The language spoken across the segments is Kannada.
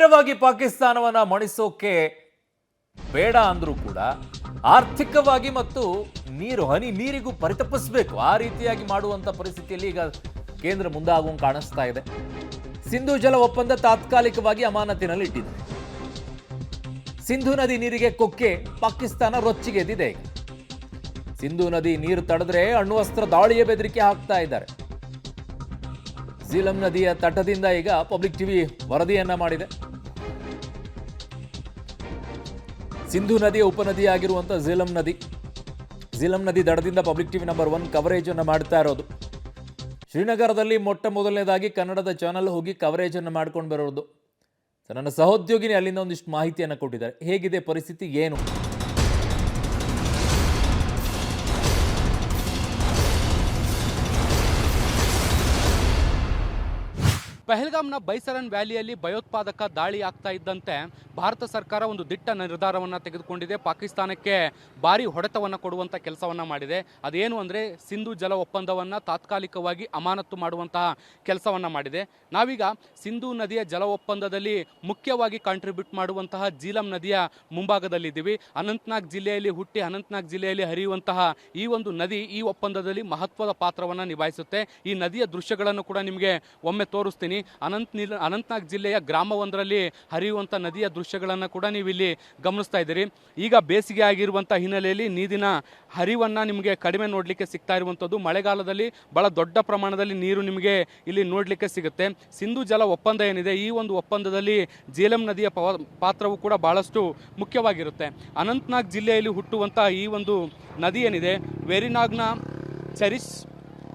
ನೇರವಾಗಿ ಪಾಕಿಸ್ತಾನವನ್ನ ಮಣಿಸೋಕೆ ಬೇಡ ಅಂದ್ರೂ ಕೂಡ ಆರ್ಥಿಕವಾಗಿ ಮತ್ತು ಹನಿ ನೀರಿಗೂ ಪರಿತಪಿಸಬೇಕು. ಆ ರೀತಿಯಾಗಿ ಮಾಡುವಂತ ಪರಿಸ್ಥಿತಿಯಲ್ಲಿ ಈಗ ಕೇಂದ್ರ ಮುಂದಾಗುವಂಗೆ ಕಾಣಿಸ್ತಾ ಇದೆ. ಸಿಂಧು ಜಲ ಒಪ್ಪಂದ ತಾತ್ಕಾಲಿಕವಾಗಿ ಅಮಾನತಿನಲ್ಲಿ ಇಟ್ಟಿದೆ. ಸಿಂಧು ನದಿ ನೀರಿಗೆ ಕೊಕ್ಕೆ ಪಾಕಿಸ್ತಾನ ರೊಚ್ಚಿಗೆದ್ದಿದೆ. ಈಗ ಸಿಂಧು ನದಿ ನೀರು ತಡೆದ್ರೆ ಅಣ್ವಸ್ತ್ರ ದಾಳಿಯ ಬೆದರಿಕೆ ಹಾಕ್ತಾ ಇದ್ದಾರೆ. ಝೀಲಂ ನದಿಯ ತಟದಿಂದ ಈಗ ಪಬ್ಲಿಕ್ ಟಿವಿ ವರದಿಯನ್ನ ಮಾಡಿದೆ. ಸಿಂಧು ನದಿಯ ಉಪನದಿಯಾಗಿರುವಂತಹ ಝೀಲಂ ನದಿ ದಡದಿಂದ ಪಬ್ಲಿಕ್ ಟಿವಿ ನಂಬರ್ 1 ಕವರೇಜ್ ಅನ್ನು ಮಾಡ್ತಾ ಇರೋದು. ಶ್ರೀನಗರದಲ್ಲಿ ಮೊಟ್ಟ ಮೊದಲನೇದಾಗಿ ಕನ್ನಡದ ಚಾನಲ್ ಹೋಗಿ ಕವರೇಜ್ ಅನ್ನು ಮಾಡ್ಕೊಂಡು ಬರೋದು. ನನ್ನ ಸಹೋದ್ಯೋಗಿನಿ ಅಲ್ಲಿಂದ ಒಂದಿಷ್ಟು ಮಾಹಿತಿಯನ್ನು ಕೊಟ್ಟಿದ್ದಾರೆ. ಹೇಗಿದೆ ಪರಿಸ್ಥಿತಿ, ಏನು? ಪಹಲ್ಗಾಮ್ನ ಬೈಸರನ್ ವ್ಯಾಲಿಯಲ್ಲಿ ಭಯೋತ್ಪಾದಕ ದಾಳಿ ಆಗ್ತಾ ಇದ್ದಂತೆ ಭಾರತ ಸರ್ಕಾರ ಒಂದು ದಿಟ್ಟ ನಿರ್ಧಾರವನ್ನು ತೆಗೆದುಕೊಂಡಿದೆ. ಪಾಕಿಸ್ತಾನಕ್ಕೆ ಭಾರಿ ಹೊಡೆತವನ್ನು ಕೊಡುವಂಥ ಕೆಲಸವನ್ನು ಮಾಡಿದೆ. ಅದೇನು ಅಂದರೆ ಸಿಂಧು ಜಲ ಒಪ್ಪಂದವನ್ನು ತಾತ್ಕಾಲಿಕವಾಗಿ ಅಮಾನತು ಮಾಡುವಂತಹ ಕೆಲಸವನ್ನು ಮಾಡಿದೆ. ನಾವೀಗ ಸಿಂಧು ನದಿಯ ಜಲ ಒಪ್ಪಂದದಲ್ಲಿ ಮುಖ್ಯವಾಗಿ ಕಾಂಟ್ರಿಬ್ಯೂಟ್ ಮಾಡುವಂತಹ ಝೀಲಂ ನದಿಯ ಮುಂಭಾಗದಲ್ಲಿದ್ದೀವಿ. ಅನಂತನಾಗ್ ಜಿಲ್ಲೆಯಲ್ಲಿ ಹುಟ್ಟಿ ಅನಂತನಾಗ್ ಜಿಲ್ಲೆಯಲ್ಲಿ ಹರಿಯುವಂತಹ ಈ ಒಂದು ನದಿ ಈ ಒಪ್ಪಂದದಲ್ಲಿ ಮಹತ್ವದ ಪಾತ್ರವನ್ನು ನಿಭಾಯಿಸುತ್ತೆ. ಈ ನದಿಯ ದೃಶ್ಯಗಳನ್ನು ಕೂಡ ನಿಮಗೆ ಒಮ್ಮೆ ತೋರಿಸ್ತೀನಿ. ಅನಂತನಾಗ್ ಜಿಲ್ಲೆಯ ಗ್ರಾಮವೊಂದರಲ್ಲಿ ಹರಿಯುವಂಥ ನದಿಯ ದೃಶ್ಯಗಳನ್ನು ಕೂಡ ನೀವು ಇಲ್ಲಿ ಗಮನಿಸ್ತಾ ಇದ್ದೀರಿ. ಈಗ ಬೇಸಿಗೆ ಆಗಿರುವಂಥ ಹಿನ್ನೆಲೆಯಲ್ಲಿ ನೀರಿನ ಹರಿವನ್ನು ನಿಮಗೆ ಕಡಿಮೆ ನೋಡಲಿಕ್ಕೆ ಸಿಗ್ತಾ ಇರುವಂಥದ್ದು. ಮಳೆಗಾಲದಲ್ಲಿ ಬಹಳ ದೊಡ್ಡ ಪ್ರಮಾಣದಲ್ಲಿ ನೀರು ನಿಮಗೆ ಇಲ್ಲಿ ನೋಡಲಿಕ್ಕೆ ಸಿಗುತ್ತೆ. ಸಿಂಧು ಜಲ ಒಪ್ಪಂದ ಏನಿದೆ, ಈ ಒಂದು ಒಪ್ಪಂದದಲ್ಲಿ ಝೀಲಂ ನದಿಯ ಪಾತ್ರವು ಕೂಡ ಬಹಳಷ್ಟು ಮುಖ್ಯವಾಗಿರುತ್ತೆ. ಅನಂತನಾಗ್ ಜಿಲ್ಲೆಯಲ್ಲಿ ಹುಟ್ಟುವಂಥ ಈ ಒಂದು ನದಿ ಏನಿದೆ, ವೆರಿನಾಗ್ನ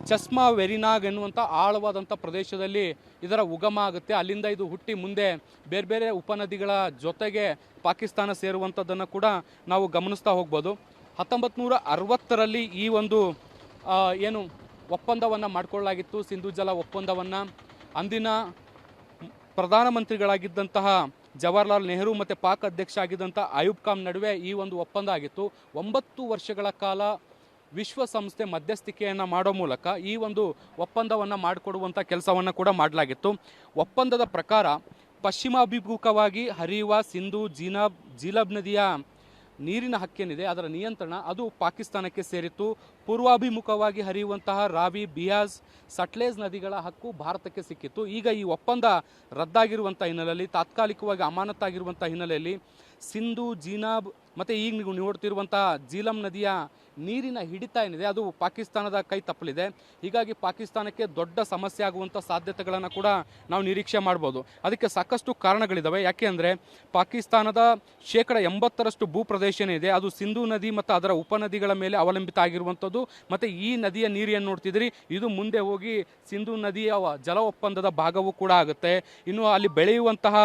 ಚಸ್ಮಾ ವೆರಿನಾಗ್ ಎನ್ನುವಂಥ ಆಳವಾದಂಥ ಪ್ರದೇಶದಲ್ಲಿ ಇದರ ಉಗಮ ಆಗುತ್ತೆ. ಅಲ್ಲಿಂದ ಇದು ಹುಟ್ಟಿ ಮುಂದೆ ಬೇರೆ ಬೇರೆ ಉಪನದಿಗಳ ಜೊತೆಗೆ ಪಾಕಿಸ್ತಾನ ಸೇರುವಂಥದ್ದನ್ನು ಕೂಡ ನಾವು ಗಮನಿಸ್ತಾ ಹೋಗ್ಬೋದು. 1960ರಲ್ಲಿ ಈ ಒಂದು ಏನು ಒಪ್ಪಂದವನ್ನು ಮಾಡಿಕೊಳ್ಳಲಾಗಿತ್ತು, ಸಿಂಧು ಜಲ ಒಪ್ಪಂದವನ್ನು. ಅಂದಿನ ಪ್ರಧಾನಮಂತ್ರಿಗಳಾಗಿದ್ದಂತಹ ಜವಾಹರ್ಲಾಲ್ ನೆಹರು ಮತ್ತು ಪಾಕ್ ಅಧ್ಯಕ್ಷ ಆಗಿದ್ದಂಥ ಅಯೂಬ್ ಖಾನ್ ನಡುವೆ ಈ ಒಂದು ಒಪ್ಪಂದ ಆಗಿತ್ತು. 9 ವರ್ಷಗಳ ಕಾಲ ವಿಶ್ವಸಂಸ್ಥೆ ಮಧ್ಯಸ್ಥಿಕೆಯನ್ನು ಮಾಡೋ ಮೂಲಕ ಈ ಒಂದು ಒಪ್ಪಂದವನ್ನು ಮಾಡಿಕೊಡುವಂಥ ಕೆಲಸವನ್ನು ಕೂಡ ಮಾಡಲಾಗಿತ್ತು. ಒಪ್ಪಂದದ ಪ್ರಕಾರ ಪಶ್ಚಿಮಾಭಿಮುಖವಾಗಿ ಹರಿಯುವ ಸಿಂಧು ಝೀಲಂ ನದಿಯ ನೀರಿನ ಹಕ್ಕೇನಿದೆ, ಅದರ ನಿಯಂತ್ರಣ ಅದು ಪಾಕಿಸ್ತಾನಕ್ಕೆ ಸೇರಿತ್ತು. ಪೂರ್ವಾಭಿಮುಖವಾಗಿ ಹರಿಯುವಂತಹ ರಾವಿ, ಬಿಯಾಸ್, ಸಟ್ಲೇಜ್ ನದಿಗಳ ಹಕ್ಕು ಭಾರತಕ್ಕೆ ಸಿಕ್ಕಿತ್ತು. ಈಗ ಈ ಒಪ್ಪಂದ ರದ್ದಾಗಿರುವಂಥ ಹಿನ್ನೆಲೆಯಲ್ಲಿ, ತಾತ್ಕಾಲಿಕವಾಗಿ ಅಮಾನತಾಗಿರುವಂಥ ಹಿನ್ನೆಲೆಯಲ್ಲಿ ಸಿಂಧು ಮತ್ತು ಈಗ ನೀವು ನೋಡ್ತಿರುವಂಥ ಝೀಲಂ ನದಿಯ ನೀರಿನ ಹಿಡಿತ ಏನಿದೆ ಅದು ಪಾಕಿಸ್ತಾನದ ಕೈ ತಪ್ಪಲಿದೆ. ಹೀಗಾಗಿ ಪಾಕಿಸ್ತಾನಕ್ಕೆ ದೊಡ್ಡ ಸಮಸ್ಯೆ ಆಗುವಂಥ ಸಾಧ್ಯತೆಗಳನ್ನು ಕೂಡ ನಾವು ನಿರೀಕ್ಷೆ ಮಾಡ್ಬೋದು. ಅದಕ್ಕೆ ಸಾಕಷ್ಟು ಕಾರಣಗಳಿದ್ದಾವೆ. ಯಾಕೆ ಅಂದರೆ ಪಾಕಿಸ್ತಾನದ 80% ಭೂಪ್ರದೇಶ ಏನಿದೆ ಅದು ಸಿಂಧು ನದಿ ಮತ್ತು ಅದರ ಉಪನದಿಗಳ ಮೇಲೆ ಅವಲಂಬಿತ ಆಗಿರುವಂಥದ್ದು. ಮತ್ತು ಈ ನದಿಯ ನೀರೇನು ನೋಡ್ತಿದ್ರಿ, ಇದು ಮುಂದೆ ಹೋಗಿ ಸಿಂಧು ನದಿಯ ಜಲ ಒಪ್ಪಂದದ ಭಾಗವೂ ಕೂಡ ಆಗುತ್ತೆ. ಇನ್ನು ಅಲ್ಲಿ ಬೆಳೆಯುವಂತಹ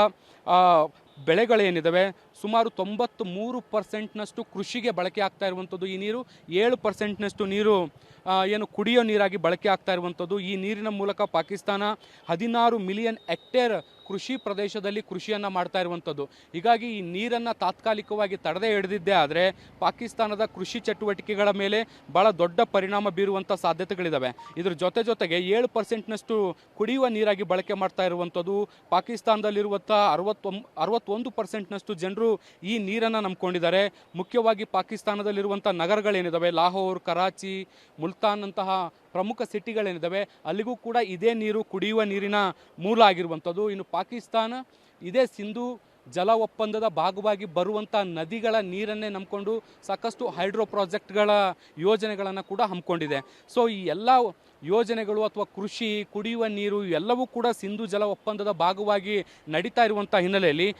ಬೆಳೆಗಳೇನಿದ್ದಾವೆ ಸುಮಾರು 93% ಕೃಷಿಗೆ ಬಳಕೆ ಆಗ್ತಾ ಇರುವಂಥದ್ದು. ಈ ನೀರು 7% ನೀರು ಏನು ಕುಡಿಯೋ ನೀರಾಗಿ ಬಳಕೆ ಆಗ್ತಾ ಇರುವಂಥದ್ದು. ಈ ನೀರಿನ ಮೂಲಕ ಪಾಕಿಸ್ತಾನ 16 ಮಿಲಿಯನ್ ಹೆಕ್ಟೇರ್ ಕೃಷಿ ಪ್ರದೇಶದಲ್ಲಿ ಕೃಷಿಯನ್ನು ಮಾಡ್ತಾ ಇರುವಂಥದ್ದು. ಹೀಗಾಗಿ ಈ ನೀರನ್ನು ತಾತ್ಕಾಲಿಕವಾಗಿ ತಡೆದೇ ಹಿಡಿದಿದ್ದೇ ಆದರೆ ಪಾಕಿಸ್ತಾನದ ಕೃಷಿ ಚಟುವಟಿಕೆಗಳ ಮೇಲೆ ಭಾಳ ದೊಡ್ಡ ಪರಿಣಾಮ ಬೀರುವಂಥ ಸಾಧ್ಯತೆಗಳಿದ್ದಾವೆ. ಇದ್ರ ಜೊತೆಗೆ 7% ಕುಡಿಯುವ ನೀರಾಗಿ ಬಳಕೆ ಮಾಡ್ತಾ ಇರುವಂಥದ್ದು. ಪಾಕಿಸ್ತಾನದಲ್ಲಿರುವಂಥ 61% ಜನರು ಈ ನೀರನ್ನು ನಂಬ್ಕೊಂಡಿದ್ದಾರೆ. ಮುಖ್ಯವಾಗಿ ಪಾಕಿಸ್ತಾನದಲ್ಲಿರುವಂಥ ನಗರಗಳೇನಿದ್ದಾವೆ, ಲಾಹೋರ್, ಕರಾಚಿ, ಮುಲ್ತಾನ್ ಅಂತಹ ಪ್ರಮುಖ ಸಿಟಿಗಳೇನಿದ್ದಾವೆ, ಅಲ್ಲಿಗೂ ಕೂಡ ಇದೇ ನೀರು ಕುಡಿಯುವ ನೀರಿನ ಮೂಲ ಆಗಿರುವಂಥದ್ದು. ಇನ್ನು ಪಾಕಿಸ್ತಾನ ಇದೇ ಸಿಂಧು ಜಲ ಒಪ್ಪಂದದ ಭಾಗವಾಗಿ ಬರುವಂಥ ನದಿಗಳ ನೀರನ್ನೇ ನಂಬಿಕೊಂಡು ಸಾಕಷ್ಟು ಹೈಡ್ರೋ ಪ್ರಾಜೆಕ್ಟ್ಗಳ ಯೋಜನೆಗಳನ್ನು ಕೂಡ ಹಮ್ಮಿಕೊಂಡಿದೆ. ಸೊ ಈ ಎಲ್ಲ ಯೋಜನೆಗಳು ಅಥವಾ ಕೃಷಿ, ಕುಡಿಯುವ ನೀರು ಎಲ್ಲವೂ ಕೂಡ ಸಿಂಧು ಜಲ ಒಪ್ಪಂದದ ಭಾಗವಾಗಿ ನಡೀತಾ ಇರುವಂಥ ಹಿನ್ನೆಲೆಯಲ್ಲಿ